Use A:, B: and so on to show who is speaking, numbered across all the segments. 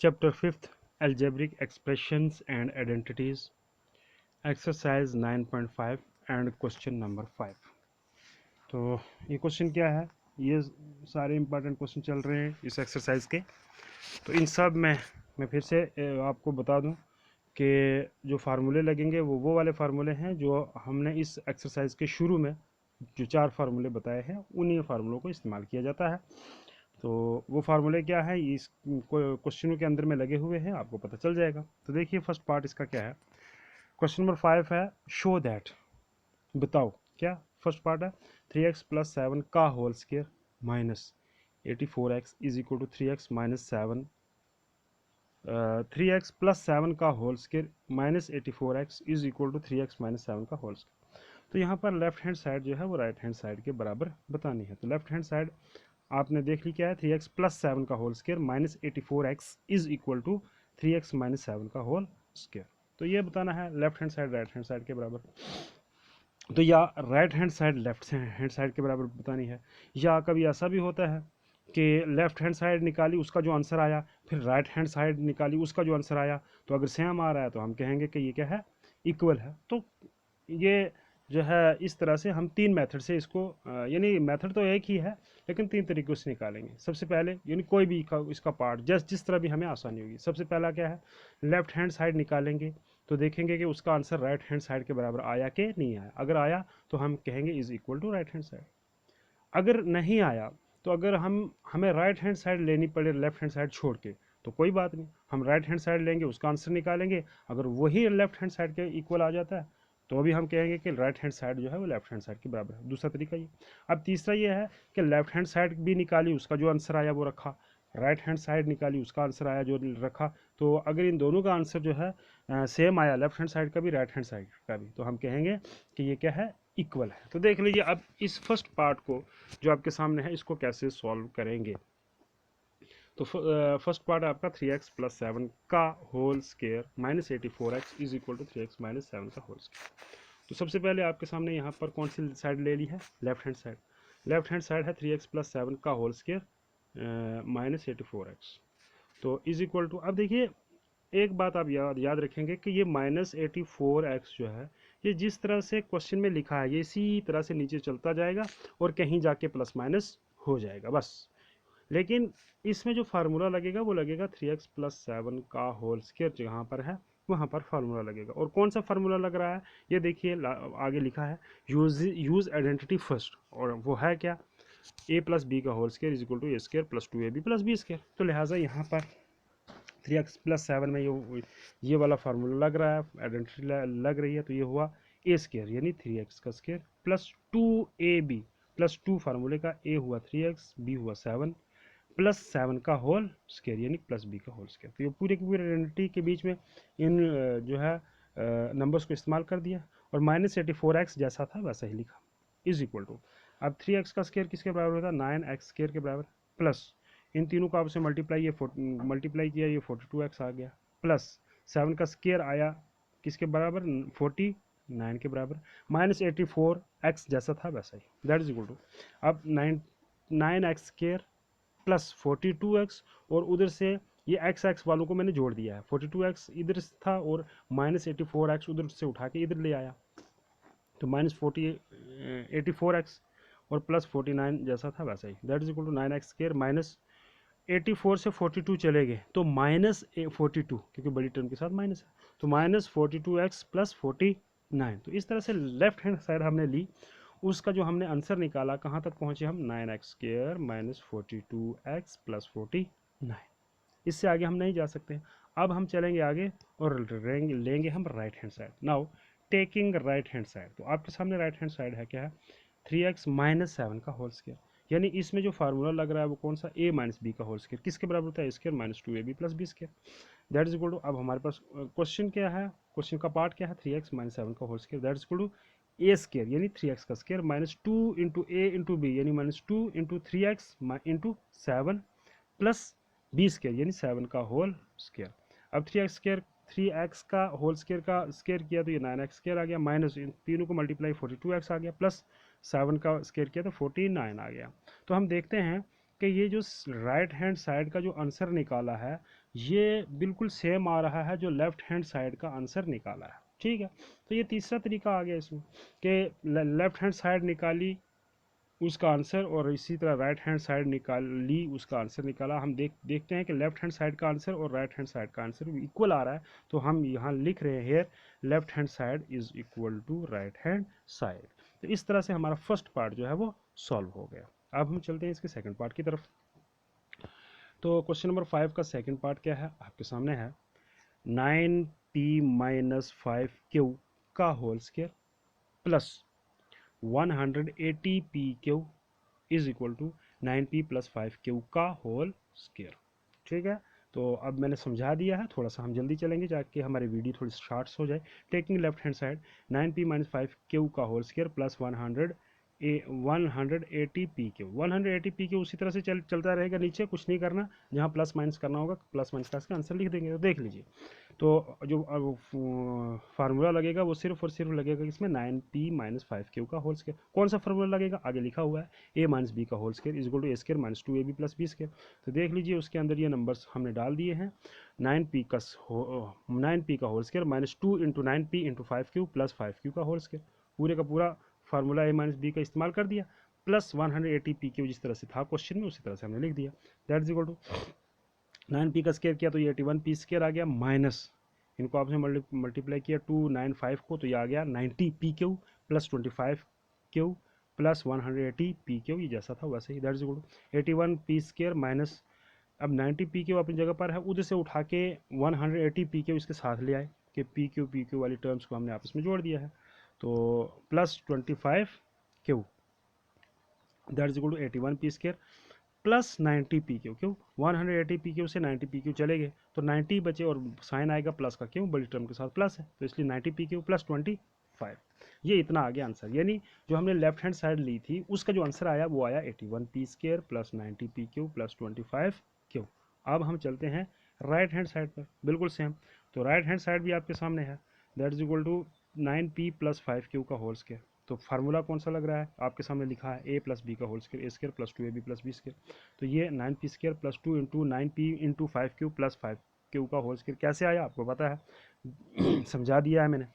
A: Chapter 5 Algebraic Expressions and Identities, exercise 9.5 and question number 5। तो ये question क्या है, ये सारे इंपॉर्टेंट क्वेश्चन चल रहे हैं इस एक्सरसाइज के। तो इन सब में मैं फिर से आपको बता दूं कि जो फार्मूले लगेंगे वो वाले फार्मूले हैं जो हमने इस एक्सरसाइज के शुरू में जो 4 फार्मूले बताए हैं उन्हीं फार्मूलों को इस्तेमाल किया जाता है। तो वो फार्मूले क्या है इस क्वेश्चनों के अंदर में लगे हुए हैं, आपको पता चल जाएगा। तो देखिए फर्स्ट पार्ट इसका क्या है। क्वेश्चन नंबर 5 है शो दैट, बताओ क्या। फर्स्ट पार्ट है 3x प्लस 7 का whole square minus 84x is equal to 3x minus 7, 3x plus 7 का whole square minus 84x is equal to 3x minus 7 का होल स्क्वायर। तो यहाँ पर लेफ्ट हैंड साइड जो है वो राइट हैंड साइड के बराबर बतानी है। तो लेफ्ट हैंड साइड आपने देख ली क्या है, 3x प्लस 7 का whole square minus 84x is equal to 3x minus 7 का होल स्क्वायर। तो ये बताना है left hand side right hand side के बराबर। तो या right hand side left hand side के बराबर बतानी है, या कभी ऐसा भी होता है कि लेफ्ट हैंड साइड निकाली उसका जो आंसर आया, फिर राइट हैंड साइड निकाली उसका जो आंसर आया। तो अगर सेम आ रहा है तो हम कहेंगे कि ये क्या है, इक्वल है। तो ये जो है इस तरह से हम 3 मेथड से इसको यानी मेथड तो एक ही है लेकिन 3 तरीकों से निकालेंगे। सबसे पहले यानी कोई भी इसका पार्ट जिस तरह भी हमें आसानी होगी। सबसे पहला क्या है, लेफ्ट हैंड साइड निकालेंगे तो देखेंगे कि उसका आंसर राइट हैंड साइड के बराबर आया कि नहीं आया। अगर आया तो हम कहेंगे is equal to right hand side. अगर नहीं आया तो अगर हमें राइट हैंड साइड लेनी पड़े लेफ्ट हैंड साइड छोड़ के तो कोई बात नहीं, हम राइट हैंड साइड लेंगे उसका आंसर निकालेंगे। अगर वही लेफ्ट हैंड साइड के इक्वल आ जाता है तो अभी हम कहेंगे कि राइट हैंड साइड जो है वो लेफ्ट हैंड साइड के बराबर है। दूसरा तरीका ये। अब तीसरा ये है कि लेफ्ट हैंड साइड भी निकाली उसका जो आंसर आया वो रखा, राइट हैंड साइड निकाली उसका आंसर आया जो रखा। तो अगर इन दोनों का आंसर जो है सेम आया, लेफ्ट हैंड साइड का भी राइट हैंड साइड का भी, तो हम कहेंगे कि ये क्या है, इक्वल है। तो देख लीजिए अब इस फर्स्ट पार्ट को जो आपके सामने है इसको कैसे सॉल्व करेंगे। तो फर्स्ट पार्ट आपका 3x प्लस 7 का whole square minus 84x is equal to 3x minus 7 का होल स्क्वायर। तो सबसे पहले आपके सामने यहाँ पर कौन सी साइड ले ली है, left hand side. Left hand side है 3x प्लस 7 का होल स्क्वायर माइनस 84x। तो इज इक्वल टू, अब देखिए एक बात आप याद रखेंगे कि ये माइनस 84x जो है ये जिस तरह से क्वेश्चन में लिखा है ये इसी तरह से नीचे चलता जाएगा और कहीं जाके प्लस माइनस हो जाएगा बस। लेकिन इसमें जो फार्मूला लगेगा वो लगेगा 3x प्लस 7 का होल स्क्वायर जहाँ पर है वहाँ पर फार्मूला लगेगा। और कौन सा फार्मूला लग रहा है ये देखिए, आगे लिखा है यूज आइडेंटिटी फर्स्ट, और वो है क्या, a प्लस बी का whole square is equal to a square plus 2ab plus B square. तो लिहाजा यहाँ पर 3x प्लस 7 में ये वाला फार्मूला लग रहा है, आइडेंटिटी लग रही है। तो ये हुआ ए स्क्वायर यानी 3x का स्क्वायर प्लस 2ab प्लस 2 फार्मूले का a हुआ 3x, b हुआ 7 प्लस 7 का होल स्क्वायर यानी प्लस बी का होल स्क्वायर। तो ये पूरे की पूरी आइडेंटिटी के बीच में इन जो है नंबर्स को इस्तेमाल कर दिया और माइनस 84x जैसा था वैसा ही लिखा इज इक्वल टू। अब 3x का स्क्वायर किसके बराबर होता है, 9x स्क्वायर के बराबर, प्लस इन तीनों को आपसे मल्टीप्लाई किया ये 42x आ गया, प्लस 7 का स्क्वायर आया किसके बराबर, 49 के बराबर, माइनस 84x जैसा था वैसा ही, दैट इज इक्वल टू। अब 9x स्क्वायर प्लस 42x और उधर से ये x वालों को मैंने जोड़ दिया है, 42x इधर था और माइनस 84x उधर से उठा के इधर ले आया। तो माइनस 84x और प्लस 49 जैसा था वैसा ही, that is equal to 9x square minus 84 से 42 चले गए तो माइनस 42 क्योंकि बड़ी टर्म के साथ माइनस है, तो माइनस 42x प्लस 49। तो इस तरह से लेफ्ट हैंड साइड हमने ली, उसका जो हमने आंसर निकाला कहाँ तक पहुँचे हम, 9x square minus 42x plus 49। इससे आगे हम नहीं जा सकते। अब हम चलेंगे आगे और लेंगे हम right hand side. Now taking right hand side, तो आपके सामने राइट हैंड साइड है क्या है, 3x माइनस 7 का होल स्क्वायर, यानी इसमें जो फार्मूला लग रहा है वो कौन सा, a माइनस बी का होल स्क्वायर किसके बराबर होता है, a square minus 2ab plus B square, that is equal to. अब हमारे पास क्वेश्चन क्या है, क्वेश्चन का पार्ट क्या है, 3x माइनस 7 का whole square that is equal to a square यानी 3x का स्क्वायर minus 2 into a into B यानी minus 2 into 3x into 7 plus B square यानी 7 का होल स्क्वायर। अब 3x का होल स्क्वायर का स्क्वायर किया तो ये 9x स्क्वायर आ गया, माइनस इन तीनों को मल्टीप्लाई 42x आ गया, प्लस 7 का स्क्वायर किया तो 49 आ गया। तो हम देखते हैं कि ये जो राइट हैंड साइड का जो आंसर निकाला है ये बिल्कुल सेम आ रहा है जो लेफ्ट हैंड साइड का आंसर निकाला है। ठीक है, तो ये तीसरा तरीका आ गया इसमें कि लेफ्ट हैंड साइड निकाली उसका आंसर, और इसी तरह राइट हैंड साइड निकाली उसका आंसर निकाला। हम देखते हैं कि लेफ्ट हैंड साइड का आंसर और राइट हैंड साइड का आंसर इक्वल आ रहा है, तो हम यहाँ लिख रहे हैं here left hand side is equal to right hand side. तो इस तरह से हमारा फर्स्ट पार्ट जो है वो सॉल्व हो गया। अब हम चलते हैं इसके सेकंड पार्ट की तरफ। तो क्वेश्चन नंबर 5 का सेकंड पार्ट क्या है आपके सामने है, 9p-5q का whole square plus 180pq is equal to 9p+5q का होल स्क्वायर। ठीक है, तो अब मैंने समझा दिया है, थोड़ा सा हम जल्दी चलेंगे ताकि हमारी वीडियो थोड़ी शॉर्ट्स हो जाए। Taking left hand side 9p-5q का whole square plus 180pq, 180pq उसी तरह से चलता रहेगा, नीचे कुछ नहीं करना, जहाँ प्लस माइनस करना होगा प्लस माइनस का आंसर लिख देंगे। तो देख लीजिए, तो जो फार्मूला लगेगा वो सिर्फ और सिर्फ लगेगा इसमें 9p-5q का होल स्क्वायर। कौन सा फार्मूला लगेगा, आगे लिखा हुआ है a-b का whole square is equal to a square minus 2ab plus b square. तो देख लीजिए उसके अंदर ये नंबर्स हमने डाल दिए हैं, 9p का whole square minus 2 into 9p into 5q plus 5q का होल स्क्वायर, पूरे का पूरा फार्मूला a-b का इस्तेमाल कर दिया, प्लस 180pq जिस तरह से था क्वेश्चन में उसी तरह से हमने लिख दिया। That is equal to 9p का स्क्वायर किया तो ये 81p स्क्वायर आ गया, माइनस इनको आपने मल्टीप्लाई किया 295 को, तो ये आ गया 90pq plus 25q plus 180pq, ये जैसा था वैसे ही। That is equal to 81p square minus, अब 90pq अपनी जगह पर है, उधर से उठा के 180pq इसके साथ ले आए कि pq वाली टर्म्स को हमने आपस में जोड़ दिया है, तो plus 25q that is equal to 81p square plus 90pq, क्यों 180pq से 90pq चले गए तो 90 बचे और साइन आएगा प्लस का, क्यों बड़ी टर्म के साथ प्लस है, तो इसलिए 90pq प्लस 25। ये इतना आ गया आंसर, यानी जो हमने लेफ्ट हैंड साइड ली थी उसका जो आंसर आया वो आया 81p square plus 90pq plus 25q। अब हम चलते हैं राइट हैंड साइड पर, बिल्कुल सेम। तो राइट हैंड साइड भी आपके सामने है, that is equal to 9p plus 5q का होल स्क्वायर। तो फार्मूला कौन सा लग रहा है, आपके सामने लिखा है a प्लस बी का whole square, a square plus 2ab plus B square. तो ये 9p square plus 2 into 9p into 5q plus 5q का होल स्क्वायर कैसे आया आपको पता है समझा दिया है मैंने।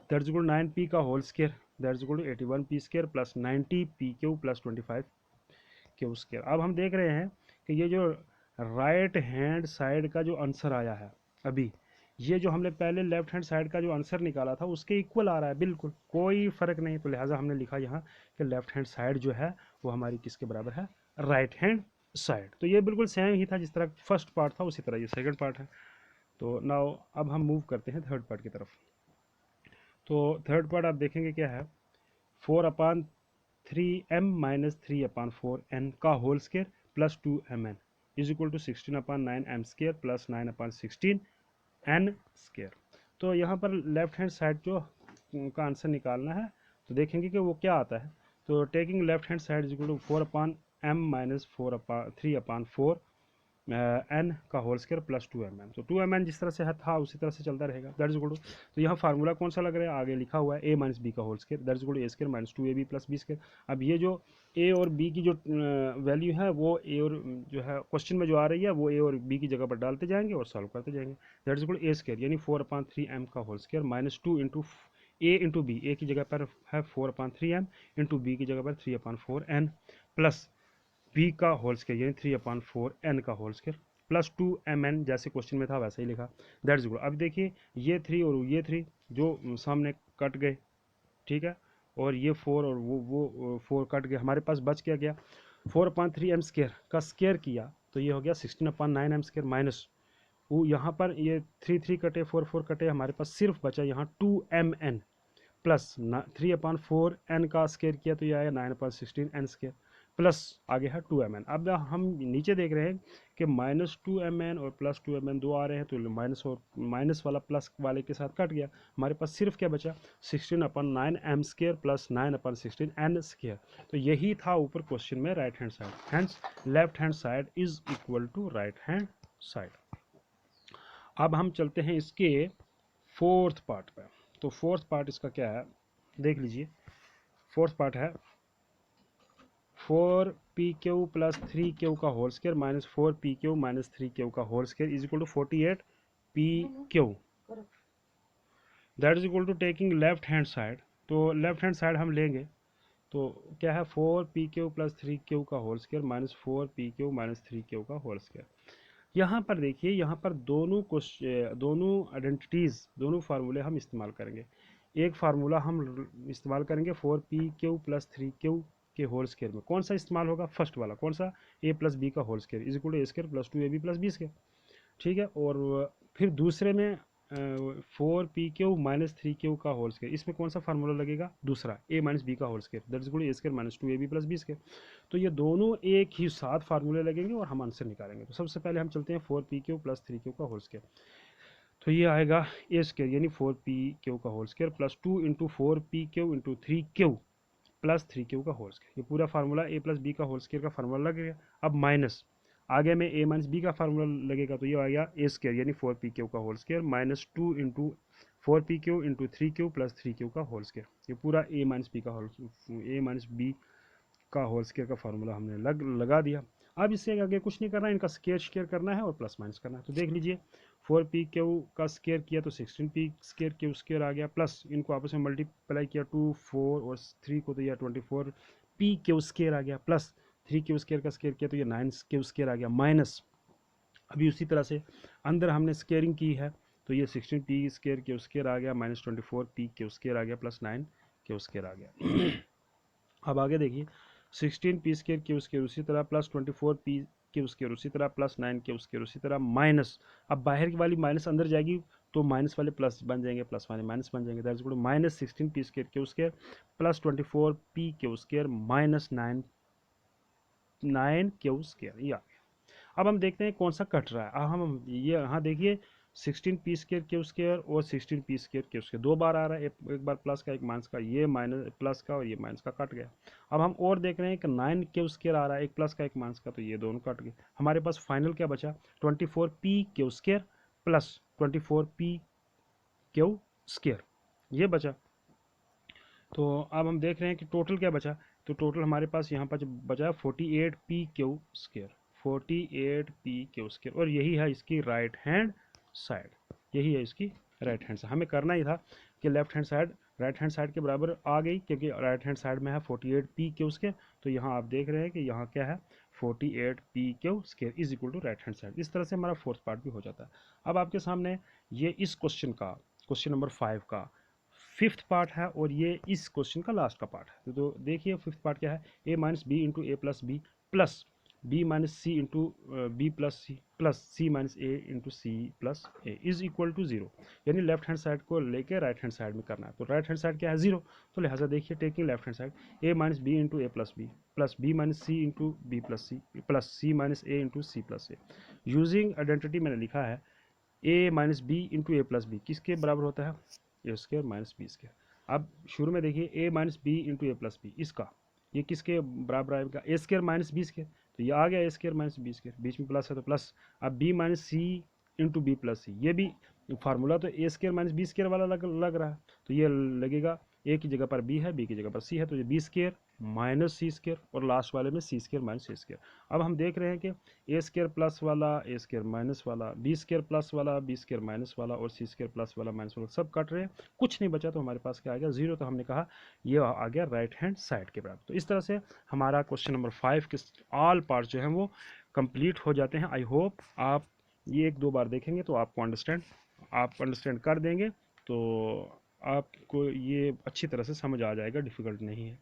A: दैट इज इक्वल 9p का whole square that is equal to 81p square plus 90pq plus 25q square. अब हम देख रहे हैं कि ये जो राइट हैंड साइड का जो आंसर आया है अभी, ये जो हमने पहले लेफ्ट हैंड साइड का जो आंसर निकाला था उसके इक्वल आ रहा है, बिल्कुल कोई फर्क नहीं, तो लिहाजा हमने लिखा यहाँ कि लेफ्ट हैंड साइड जो है वो हमारी किसके बराबर है, राइट हैंड साइड। तो ये बिल्कुल सेम ही था, जिस तरह फर्स्ट पार्ट था उसी तरह ये सेकंड पार्ट है। तो नाउ अब हम मूव करते हैं थर्ड पार्ट की तरफ। तो थर्ड पार्ट आप देखेंगे क्या है, 4/3m-3/4n का whole square plus 2mn is equal to 16/9m square plus 9/16n square. तो यहाँ पर लेफ्ट हैंड साइड जो का आंसर निकालना है, तो देखेंगे कि वो क्या आता है। तो taking left hand side is equal to 4/m-3/4 n का होल स्क्वायर प्लस 2mn। तो 2mn जिस तरह से है था उसी तरह से चलता रहेगा, दैट इज इक्वल टू, तो यहाँ फार्मूला कौन सा लग रहा है, आगे लिखा हुआ है a-b का whole square that is equal to a square minus 2ab plus b square. अब ये जो a और b की जो वैल्यू है वो a और जो है क्वेश्चन में जो आ रही है वो a और b की जगह पर डालते जाएंगे और सॉल्व करते जाएंगे। That is equal to a square यानी 4/3m का whole square minus 2 into a into b, a की जगह पर है 4/3m इंटू b की जगह पर 3/4n प्लस b का होल स्क्वायर यानी 3/4n का होल स्क्वायर प्लस 2mn, जैसे क्वेश्चन में था वैसे ही लिखा, दैट इज इक्वल। अब देखिए ये 3 और ये 3 जो सामने कट गए, ठीक है, और ये 4 और वो 4 कट गए, हमारे पास बच क्या गया 4/3m स्क्वायर का स्क्वायर किया तो ये हो गया 16/9m स्क्वायर माइनस वो यहाँ पर ये 3 कटे 4 कटे, हमारे पास सिर्फ बचा यहाँ 2mn प्लस 3/4n का स्क्वायर किया तो ये आया 9/16n स्क्वायर प्लस आगे है 2mn। अब हम नीचे देख रहे हैं कि माइनस 2mn और प्लस 2mn दो आ रहे हैं, तो माइनस और माइनस वाला प्लस वाले के साथ कट गया, हमारे पास सिर्फ क्या बचा 16/9m square plus 9/16n square. तो यही था ऊपर क्वेश्चन में right hand side, hence left hand side is equal to right hand side. अब हम चलते हैं इसके फोर्थ पार्ट पे। तो फोर्थ पार्ट इसका क्या है देख लीजिए, फोर्थ पार्ट है पी क्यू प्लस 3 क्यू का whole square minus 4 P Q minus 3 Q का whole square is equal to 48 P Q. That is equal to taking left hand side, तो लेफ्ट हैंड साइड हम लेंगे तो क्या है 4 P Q plus 3 Q का whole square minus 4 P Q minus 3 Q का whole square. यहाँ पर देखिए, यहाँ पर दोनों आइडेंटिटीज़, दोनों फार्मूले हम इस्तेमाल करेंगे। एक फार्मूला हम इस्तेमाल करेंगे 4 पी क्यू प्लस 3 क्यू के होल स्क्वायर में। कौन सा इस्तेमाल होगा? फर्स्ट वाला। कौन सा? ए प्लस बी का whole square is equal to a square plus 2ab plus B square. ठीक है। और फिर दूसरे में 4 पी क्यू माइनस 3 क्यू का होल स्क्वायर, इसमें कौन सा फार्मूला लगेगा? दूसरा, ए माइनस बी का whole square that is equal to a square minus 2ab plus B square. तो ये दोनों एक ही साथ फार्मूले लगेंगे और हम आंसर निकालेंगे। तो सबसे पहले हम चलते हैं 4 पी क्यू प्लस 3 क्यू का होल स्क्वायर। तो ये आएगा ए स्क्वायर यानी 4 पी क्यू का whole square plus 2 into 4 P q into 3 q plus 3 Q का होल स्क्वायर। ये पूरा फार्मूला ए प्लस बी का होल स्क्वायर का फार्मूला लग गया। अब माइनस आगे में ए माइनस बी का फार्मूला लगेगा, तो ये आ गया ए स्क्वायर यानी 4 पी क्यू का whole square minus 2 into 4 P q into 3 q plus 3 Q का होल स्क्वायर। ये पूरा ए माइनस बी का होल स्क्वायर का फार्मूला हमने लगा दिया। अब इससे आगे कुछ नहीं करना है, इनका स्क्वायर करना है और प्लस माइनस करना है। तो देख लीजिए 4 पी क्यू का स्क्वायर किया तो 16 पी क्यू स्क्वायर आ गया, प्लस इनको आपस में मल्टीप्लाई किया 2 4 और 3 को तो यह 24 पी क्यू स्क्वायर आ गया, प्लस 3 क्यू स्क्वायर का स्क्वायर किया तो ये 9 क्यू स्क्वायर आ गया, माइनस अभी उसी तरह से अंदर हमने स्क्वायरिंग की है तो ये 16 पी स्क्वायर क्यू स्क्वायर आ गया माइनस 24 पी क्यू स्क्वायर आ गया प्लस 9 क्यू स्क्वायर आ गया। अब आगे देखिए 16 पी स्क्वायर क्यू स्क्वायर उसी तरह प्लस 24 पी क्यू स्क्वायर उसी तरह प्लस 9 क्यू स्क्वायर उसी तरह माइनस, अब बाहर की वाली माइनस अंदर जाएगी तो माइनस वाले प्लस बन जाएंगे, प्लस वाले माइनस बन जाएंगे। That is equal to minus 16 p square q square plus 24 p q square minus 9 q square. ये आ गया। अब हम देखते हैं कौन सा कट रहा है। अब हम ये यहाँ देखिए 16 पी स्क्वायर क्यू स्क्वायर और 16 पी स्क्वायर क्यू स्क्वायर दो बार आ रहा है, एक बार प्लस का एक माइनस का, ये माइनस प्लस का और ये माइनस का कट गया। अब हम और देख रहे हैं कि 9 क्यू स्क्वायर आ रहा है, एक प्लस का एक माइनस का, तो ये दोनों कट गए। हमारे पास फाइनल क्या बचा? 24 p q square plus 24 p q square, ये बचा। तो अब हम देख रहे हैं कि टोटल क्या बचा। तो टोटल हमारे पास यहाँ पर बचा 48 P q square, 48 P q square, और यही है इसकी राइट हैंड साइड, यही है इसकी राइट हैंड साइड। हमें करना ही था कि left hand side right hand side के बराबर आ गई, क्योंकि राइट हैंड साइड में है 48 पी क्यू स्क्वायर। तो यहाँ आप देख रहे हैं कि यहाँ क्या है 48 P q square is equal to right hand side. इस तरह से हमारा फोर्थ पार्ट भी हो जाता है। अब आपके सामने ये इस क्वेश्चन का, क्वेश्चन नंबर 5 का फिफ्थ पार्ट है और ये इस क्वेश्चन का लास्ट का पार्ट है। तो देखिए फिफ्थ पार्ट क्या है, A minus B into A plus B plus B minus C into B plus C minus A into C plus A is equal to 0, यानी लेफ्ट हैंड साइड को लेके right hand side में करना है। तो right hand side क्या है 0, तो लिहाजा देखिए taking left hand side A minus B into A plus B minus C into B plus C minus A into C plus A. Using identity मैंने लिखा है A minus B into A plus B किसके बराबर होता है? ए square minus B square. अब शुरू में देखिए ए minus B into A plus B, इसका ये किसके बराबर आएगा? A square minus B square. तो ये आ गया a square minus B square, बीच में प्लस है तो प्लस। अब B minus C into B plus सी, ये भी फार्मूला तो ए स्क्वायर माइनस बी स्क्वायर वाला लग रहा है, तो ये लगेगा ए की जगह पर बी है, बी की जगह पर सी है, तो ये बी स्क्वायर माइनस सी स्क्वायर, और लास्ट वाले में सी स्क्वायर माइनस सी स्क्वायर। अब हम देख रहे हैं कि ए स्क्वायर प्लस वाला, ए स्क्वायर माइनस वाला, बी स्क्वायर प्लस वाला, बी स्क्वायर माइनस वाला और सी स्क्वायर प्लस वाला माइनस वाला सब कट रहे हैं, कुछ नहीं बचा, तो हमारे पास क्या आ गया 0। तो हमने कहा ये आ गया राइट हैंड साइड के बराबर। तो इस तरह से हमारा क्वेश्चन नंबर 5 के ऑल पार्ट जो हैं वो कंप्लीट हो जाते हैं। आई होप आप ये 1-2 बार देखेंगे तो आपको अंडरस्टैंड कर देंगे, तो आपको ये अच्छी तरह से समझ आ जाएगा, डिफ़िकल्ट नहीं है।